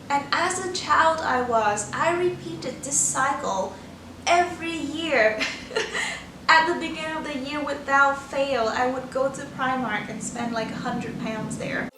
And as a child I repeated this cycle every year. At the beginning of the year, without fail, I would go to Primark and spend like £100 there.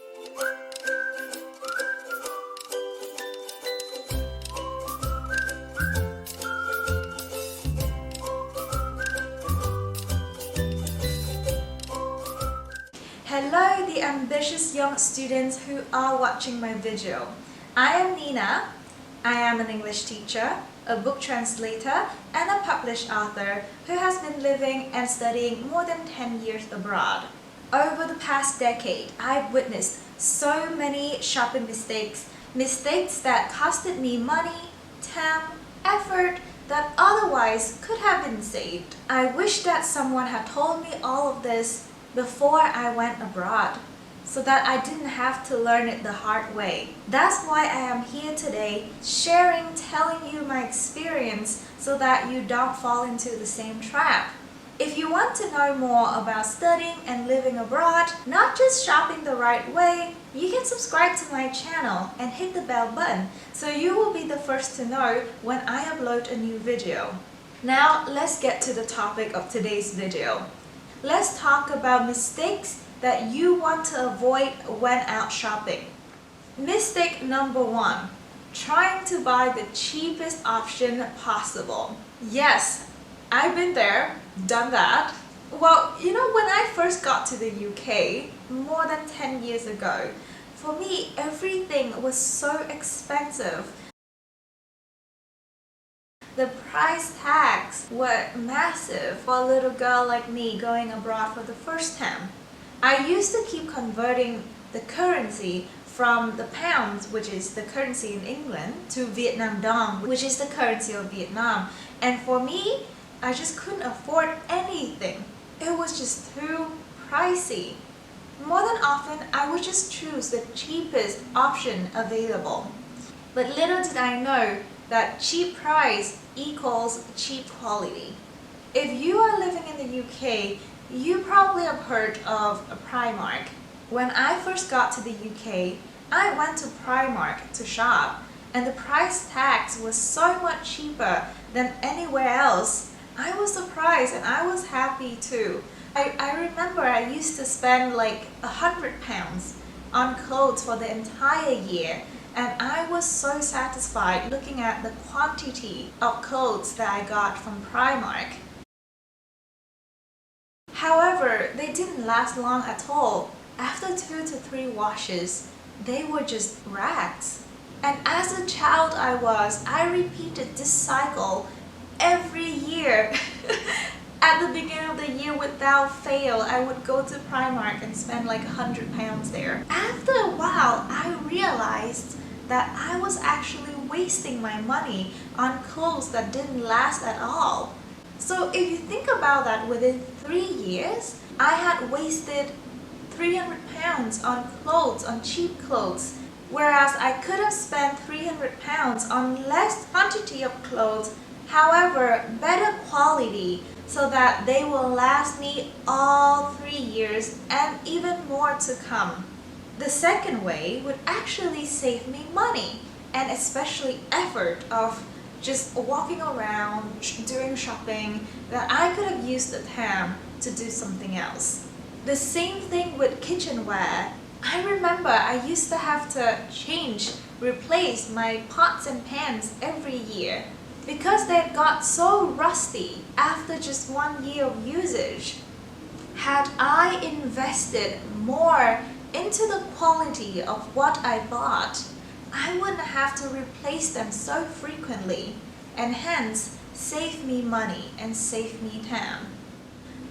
Hello, the ambitious young students who are watching my video. I am Nina. I am an English teacher, a book translator, and a published author who has been living and studying more than 10 years abroad. Over the past decade, I've witnessed so many shopping mistakes that costed me money, time, effort that otherwise could have been saved. I wish that someone had told me all of this before I went abroad, so that I didn't have to learn it the hard way. That's why I am here today, telling you my experience so that you don't fall into the same trap. If you want to know more about studying and living abroad, not just shopping the right way, you can subscribe to my channel and hit the bell button so you will be the first to know when I upload a new video. Now let's get to the topic of today's video. Let's talk about mistakes that you want to avoid when out shopping. Mistake number 1. Trying to buy the cheapest option possible. Yes, I've been there, done that. Well, when I first got to the UK, more than 10 years ago, for me, everything was so expensive. The price tags were massive for a little girl like me going abroad for the first time. I used to keep converting the currency from the pounds, which is the currency in England, to Vietnam dong, which is the currency of Vietnam. And for me, I just couldn't afford anything. It was just too pricey. More than often, I would just choose the cheapest option available. But little did I know that cheap price equals cheap quality. If you are living in the UK, you probably have heard of a Primark. When I first got to the UK, I went to Primark to shop, and the price tags was so much cheaper than anywhere else. I was surprised and I was happy too. I remember I used to spend like £100 on clothes for the entire year, and I was so satisfied looking at the quantity of clothes that I got from Primark. However, they didn't last long at all. After 2 to 3 washes, they were just rags. And as a child I repeated this cycle every year. At the beginning of the year, without fail, I would go to Primark and spend like £100 there. After a while, I realized that I was actually wasting my money on clothes that didn't last at all. So if you think about that, within 3 years, I had wasted £300 on clothes, on cheap clothes, whereas I could have spent £300 on less quantity of clothes, however, better quality, so that they will last me all 3 years and even more to come. The second way would actually save me money, and especially effort of just walking around, doing shopping, that I could have used the time to do something else. The same thing with kitchenware. I remember I used to have to replace my pots and pans every year because they got so rusty after just 1 year of usage. Had I invested more into the quality of what I bought, I wouldn't have to replace them so frequently, and hence save me money and save me time.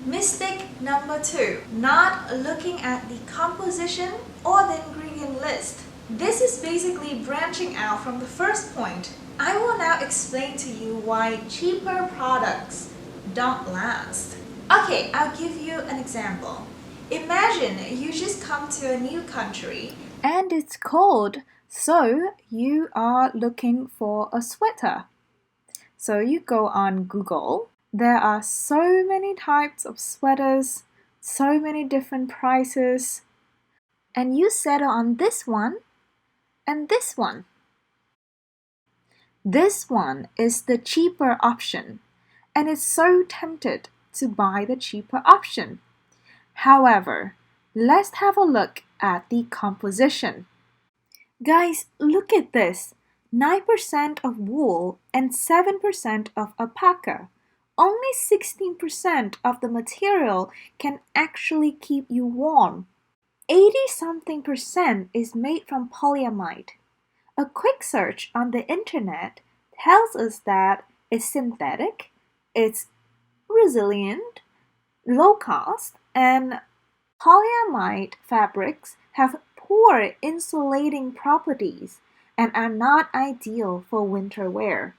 Mistake number 2, not looking at the composition or the ingredient list. This is basically branching out from the first point. I will now explain to you why cheaper products don't last. Okay, I'll give you an example. Imagine you just come to a new country and it's cold, so you are looking for a sweater. So you go on Google. There are so many types of sweaters, so many different prices, and you settle on this one and this one. This one is the cheaper option, and it's so tempted to buy the cheaper option. However, let's have a look at the composition. Guys, look at this. 9% of wool and 7% of alpaca. Only 16% of the material can actually keep you warm. 80-something% is made from polyamide. A quick search on the internet tells us that it's synthetic, it's resilient, low cost, and polyamide fabrics have poor insulating properties and are not ideal for winter wear.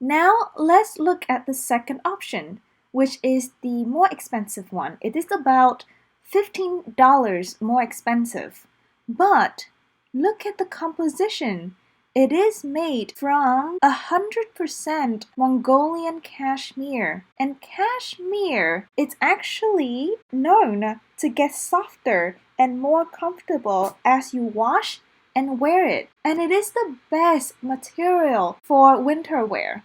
Now let's look at the second option, which is the more expensive one. It is about $15 more expensive. But look at the composition. It is made from 100% Mongolian cashmere. And cashmere is actually known to get softer and more comfortable as you wash and wear it. And it is the best material for winter wear.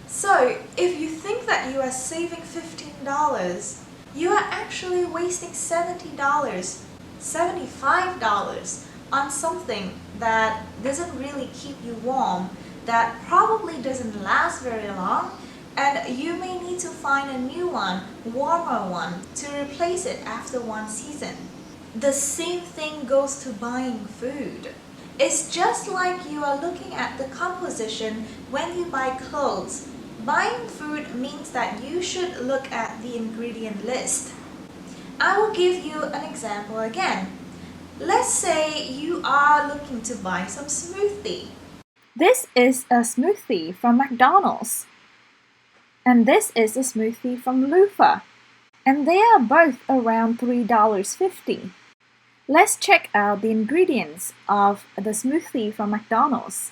So, if you think that you are saving $15, you are actually wasting $70, $75 on something that doesn't really keep you warm, that probably doesn't last very long, and you may need to find a new one, warmer one, to replace it after one season. The same thing goes to buying food. It's just like you are looking at the composition when you buy clothes. Buying food means that you should look at the ingredient list. I will give you an example again. Let's say you are looking to buy some smoothie. This is a smoothie from McDonald's. And this is a smoothie from Loofah. And they are both around $3.50. Let's check out the ingredients of the smoothie from McDonald's.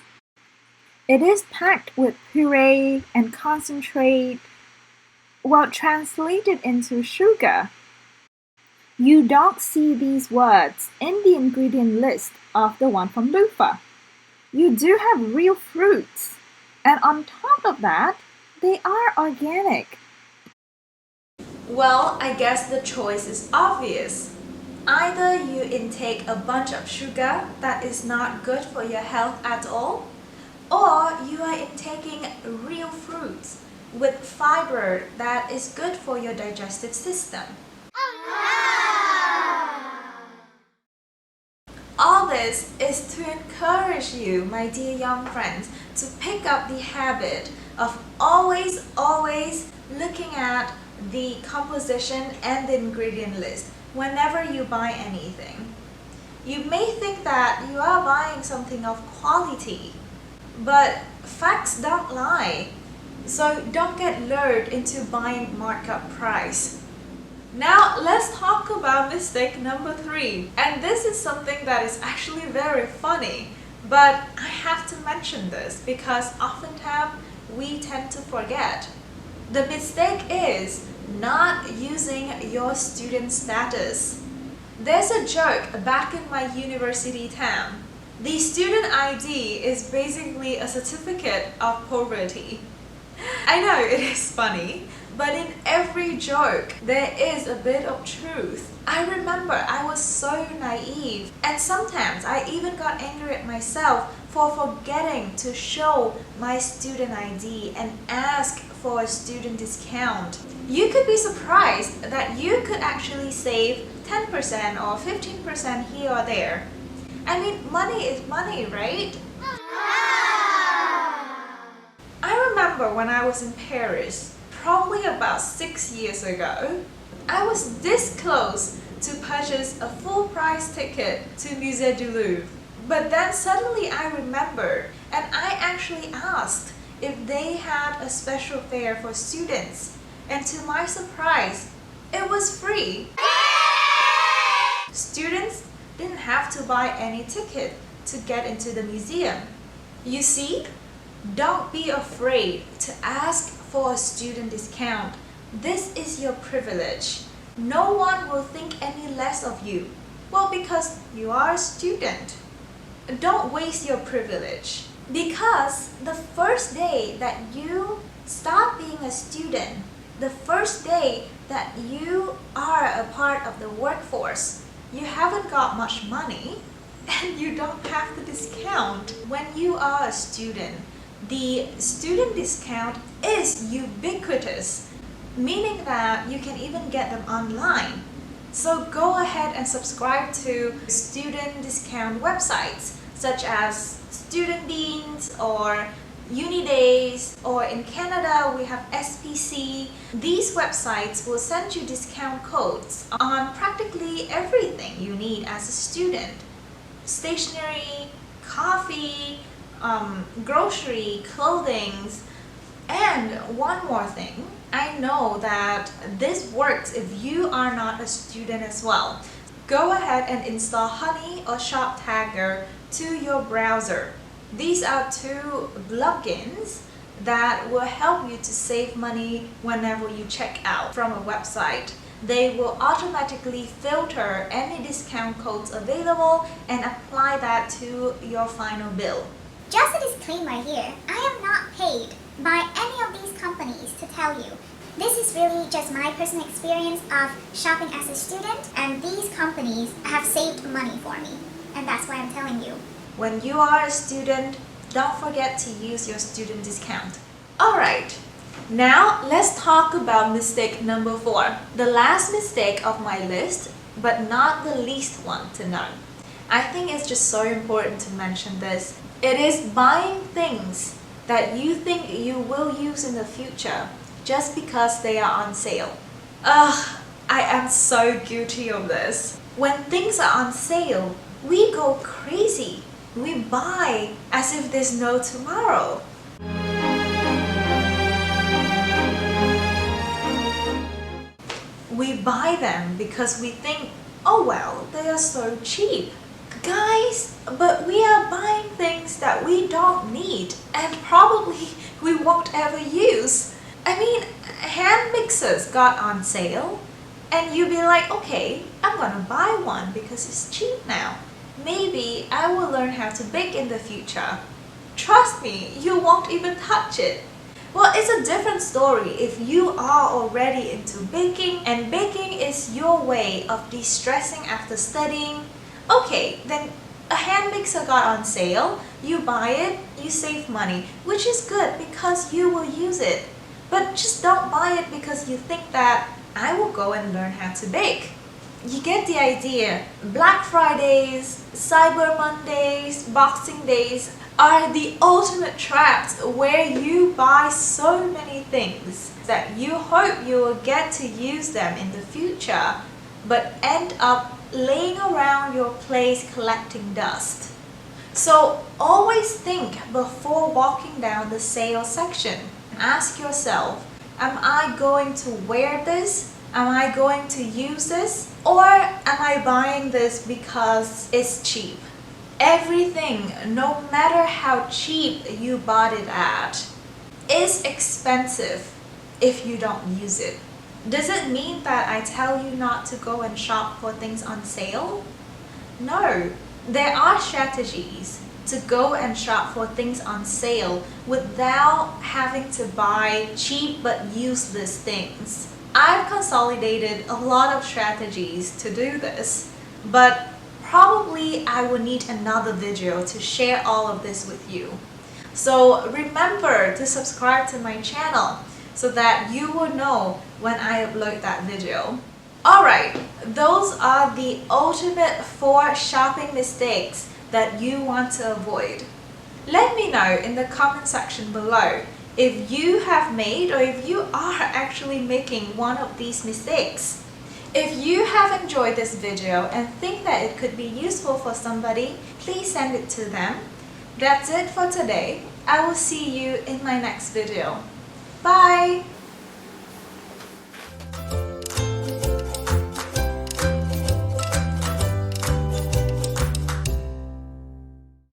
It is packed with puree and concentrate, well, translated into sugar. You don't see these words in the ingredient list of the one from Loofah. You do have real fruits, and on top of that, they are organic. Well, I guess the choice is obvious. Either you intake a bunch of sugar that is not good for your health at all, or you are intaking real fruits with fiber that is good for your digestive system. All this is to encourage you, my dear young friends, to pick up the habit of always looking at the composition and the ingredient list whenever you buy anything. You may think that you are buying something of quality, but facts don't lie. So don't get lured into buying markup price. Now let's talk about mistake number 3. And this is something that is actually very funny, but I have to mention this because oftentimes we tend to forget. The mistake is not using your student status. There's a joke back in my university town. The student ID is basically a certificate of poverty. I know it is funny, but in every joke, there is a bit of truth. I remember I was so naive, and sometimes I even got angry at myself for forgetting to show my student ID and ask for a student discount. You could be surprised that you could actually save 10% or 15% here or there. I mean, money is money, right? I remember when I was in Paris, probably about 6 years ago, I was this close to purchase a full price ticket to Musée du Louvre. But then suddenly I remembered, and I actually asked if they had a special fare for students. And to my surprise, it was free. Students didn't have to buy any ticket to get into the museum. You see, don't be afraid to ask for a student discount. This is your privilege. No one will think any less of you. Well, because you are a student. Don't waste your privilege. Because the first day that you start being a student, the first day that you are a part of the workforce, you haven't got much money and you don't have the discount. When you are a student, the student discount is ubiquitous, meaning that you can even get them online. So go ahead and subscribe to student discount websites such as Student Beans or Unidays, or in Canada we have SPC. These websites will send you discount codes on practically everything you need as a student. Stationery, coffee, grocery, clothing, and one more thing. I know that this works if you are not a student as well. Go ahead and install Honey or Shop Tagger to your browser. These are two plugins that will help you to save money whenever you check out from a website. They will automatically filter any discount codes available and apply that to your final bill. Just a disclaimer here, I am not paid by any of these companies to tell you. This is really just my personal experience of shopping as a student, and these companies have saved money for me, and that's why I'm telling you. When you are a student, don't forget to use your student discount. Alright, now let's talk about mistake number 4. The last mistake of my list, but not the least one to know. I think it's just so important to mention this. It is buying things that you think you will use in the future just because they are on sale. Ugh, I am so guilty of this. When things are on sale, we go crazy. We buy as if there's no tomorrow. We buy them because we think, oh well, they are so cheap. Guys, but we are buying things that we don't need and probably we won't ever use. I mean, hand mixers got on sale and you'd be like, okay, I'm gonna buy one because it's cheap now. Maybe I will learn how to bake in the future. Trust me, you won't even touch it. Well, it's a different story if you are already into baking and baking is your way of de-stressing after studying. Okay, then a hand mixer got on sale, you buy it, you save money, which is good because you will use it. But just don't buy it because you think that I will go and learn how to bake. You get the idea. Black Fridays, Cyber Mondays, Boxing Days are the ultimate traps where you buy so many things that you hope you will get to use them in the future, but end up laying around your place collecting dust. So always think before walking down the sale section. Ask yourself, am I going to wear this? Am I going to use this? Or am I buying this because it's cheap? Everything, no matter how cheap you bought it at, is expensive if you don't use it. Does it mean that I tell you not to go and shop for things on sale? No, there are strategies to go and shop for things on sale without having to buy cheap but useless things. I've consolidated a lot of strategies to do this, but probably I will need another video to share all of this with you. So remember to subscribe to my channel so that you will know when I upload that video. Alright, those are the ultimate 4 shopping mistakes that you want to avoid. Let me know in the comment section below if you have made or if you are actually making one of these mistakes. If you have enjoyed this video and think that it could be useful for somebody, please send it to them. That's it for today. I will see you in my next video. Bye!